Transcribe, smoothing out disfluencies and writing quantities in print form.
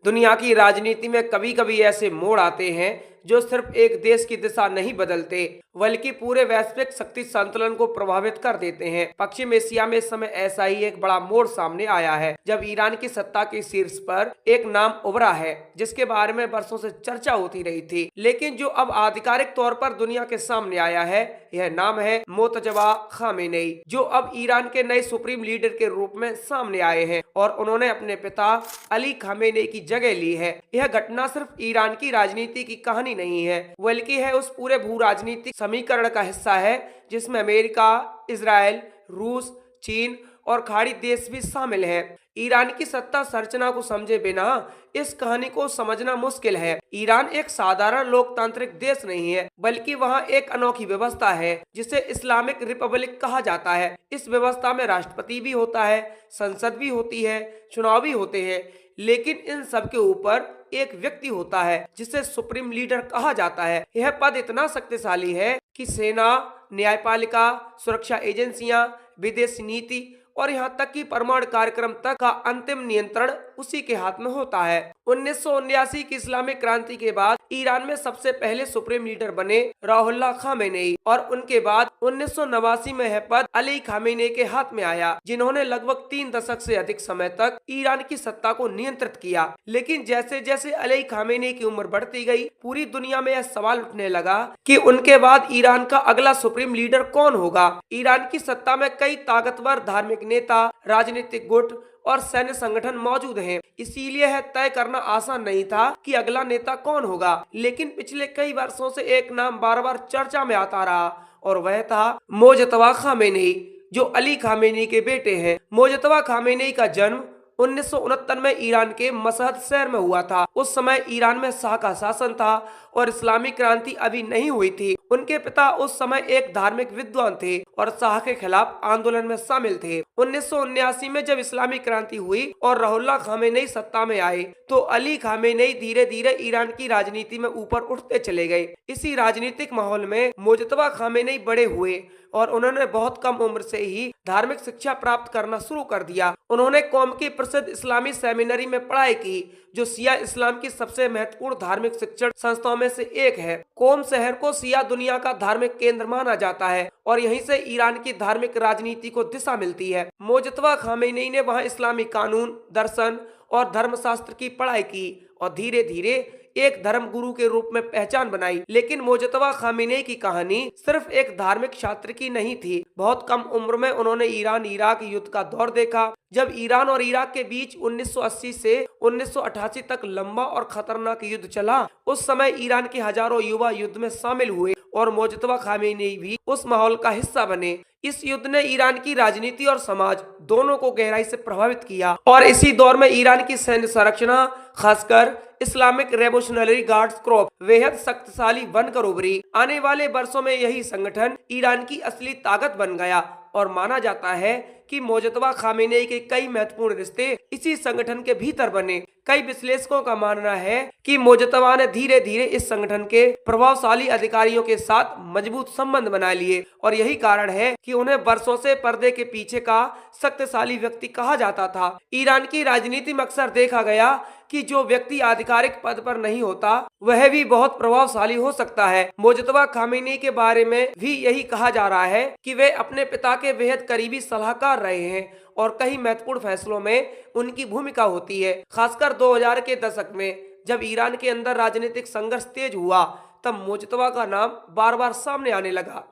दुनिया की राजनीति में कभी कभी ऐसे मोड़ आते हैं जो सिर्फ एक देश की दिशा नहीं बदलते बल्कि पूरे वैश्विक शक्ति संतुलन को प्रभावित कर देते हैं। पश्चिम एशिया में इस समय ऐसा ही एक बड़ा मोड़ सामने आया है जब ईरान की सत्ता के शीर्ष पर एक नाम उभरा है जिसके बारे में वर्षों से चर्चा होती रही थी, लेकिन जो अब आधिकारिक तौर पर दुनिया के सामने आया है यह नाम है मोतजबा खामेनेई, जो अब ईरान के नए सुप्रीम लीडर के रूप में सामने आए हैं और उन्होंने अपने पिता अली खामेनेई की जगह ली है। यह घटना सिर्फ ईरान की राजनीति की कहानी नहीं है बल्कि है उस पूरे भू राजनीतिक समीकरण का हिस्सा है जिसमें अमेरिका, इजराइल, रूस, चीन और खाड़ी देश भी शामिल है। ईरान की सत्ता संरचना को समझे बिना इस कहानी को समझना मुश्किल है। ईरान एक साधारण लोकतांत्रिक देश नहीं है बल्कि वहाँ एक अनोखी व्यवस्था है जिसे इस्लामिक रिपब्लिक कहा जाता है। इस व्यवस्था में राष्ट्रपति भी होता है, संसद भी होती है, चुनाव भी होते हैं, लेकिन इन सब के ऊपर एक व्यक्ति होता है जिसे सुप्रीम लीडर कहा जाता है। यह पद इतना शक्तिशाली है कि सेना, न्यायपालिका, सुरक्षा एजेंसियां, विदेश नीति और यहाँ तक कि परमाणु कार्यक्रम तक का अंतिम नियंत्रण उसी के हाथ में होता है। 1979 की इस्लामिक क्रांति के बाद ईरान में सबसे पहले सुप्रीम लीडर बने रुहुल्लाह खामेनेई और उनके बाद 1989 में यह पद अली खामेनेई के हाथ में आया, जिन्होंने लगभग 3 दशक से अधिक समय तक ईरान की सत्ता को नियंत्रित किया। लेकिन जैसे जैसे अली खामेनेई की उम्र बढ़ती गई, पूरी दुनिया में यह सवाल उठने लगा कि उनके बाद ईरान का अगला सुप्रीम लीडर कौन होगा। ईरान की सत्ता में कई ताकतवर धार्मिक नेता, राजनीतिक गुट और सैन्य संगठन मौजूद हैं, इसीलिए यह तय करना आसान नहीं था कि अगला नेता कौन होगा। लेकिन पिछले कई वर्षों से एक नाम बार बार चर्चा में आता रहा और वह था मोजतबा खामेनेई, जो अली खामेनेई के बेटे हैं। मोजतबा खामेनेई का जन्म 1969 में ईरान के मशहद शहर में हुआ था। उस समय ईरान में शाह का शासन था और इस्लामिक क्रांति अभी नहीं हुई थी। उनके पिता उस समय एक धार्मिक विद्वान थे और शाह के खिलाफ आंदोलन में शामिल थे। 1979 में जब इस्लामिक क्रांति हुई और रुहुल्लाह खामेनेई सत्ता में आए तो अली खामेनेई धीरे धीरे ईरान की राजनीति में ऊपर उठते चले गए। इसी राजनीतिक माहौल में मोजतबा खामेनेई बड़े हुए और उन्होंने बहुत कम उम्र से ही धार्मिक शिक्षा प्राप्त करना शुरू कर दिया। उन्होंने कौम की प्रसिद्ध इस्लामी सेमिनरी में पढ़ाई की, जो शिया इस्लाम की सबसे महत्वपूर्ण धार्मिक शिक्षण संस्थाओं में से एक है। कोम शहर को शिया दुनिया का धार्मिक केंद्र माना जाता है और यहीं से ईरान की धार्मिक राजनीति को दिशा मिलती है। मोजतबा खामेनेई ने वहां इस्लामी कानून, दर्शन और धर्मशास्त्र की पढ़ाई की और धीरे धीरे एक धर्म गुरु के रूप में पहचान बनाई। लेकिन मोजतबा खामेनेई की कहानी सिर्फ एक धार्मिक छात्र की नहीं थी। बहुत कम उम्र में उन्होंने ईरान इराक युद्ध का दौर देखा, जब ईरान और इराक के बीच 1980 से 1988 तक लंबा और खतरनाक युद्ध चला। उस समय ईरान के हजारों युवा युद्ध में शामिल हुए और मोजतबा खामेनेई भी उस माहौल का हिस्सा बने। इस युद्ध ने ईरान की राजनीति और समाज दोनों को गहराई से प्रभावित किया और इसी दौर में ईरान की सैन्य संरचना, खासकर इस्लामिक रेवोल्यूशनरी गार्ड्स कोर, बेहद शक्तिशाली बनकर उभरी। आने वाले वर्षों में यही संगठन ईरान की असली ताकत बन गया और माना जाता है कि मोजतबा खामेनेई के कई महत्वपूर्ण रिश्ते इसी संगठन के भीतर बने। कई विश्लेषकों का मानना है कि मोजतबा ने धीरे धीरे इस संगठन के प्रभावशाली अधिकारियों के साथ मजबूत संबंध बना लिए और यही कारण है कि उन्हें वर्षों से पर्दे के पीछे का शक्तिशाली व्यक्ति कहा जाता था। ईरान की राजनीति में अक्सर देखा गया कि जो व्यक्ति आधिकारिक पद पर नहीं होता वह भी बहुत प्रभावशाली हो सकता है। मोजतबा खामेनेई के बारे में भी यही कहा जा रहा है कि वे अपने पिता के बेहद करीबी सलाहकार रहे हैं और कई महत्वपूर्ण फैसलों में उनकी भूमिका होती है। खासकर 2000 के दशक में जब ईरान के अंदर राजनीतिक संघर्ष तेज हुआ, तब मोजतबा का नाम बार बार सामने आने लगा।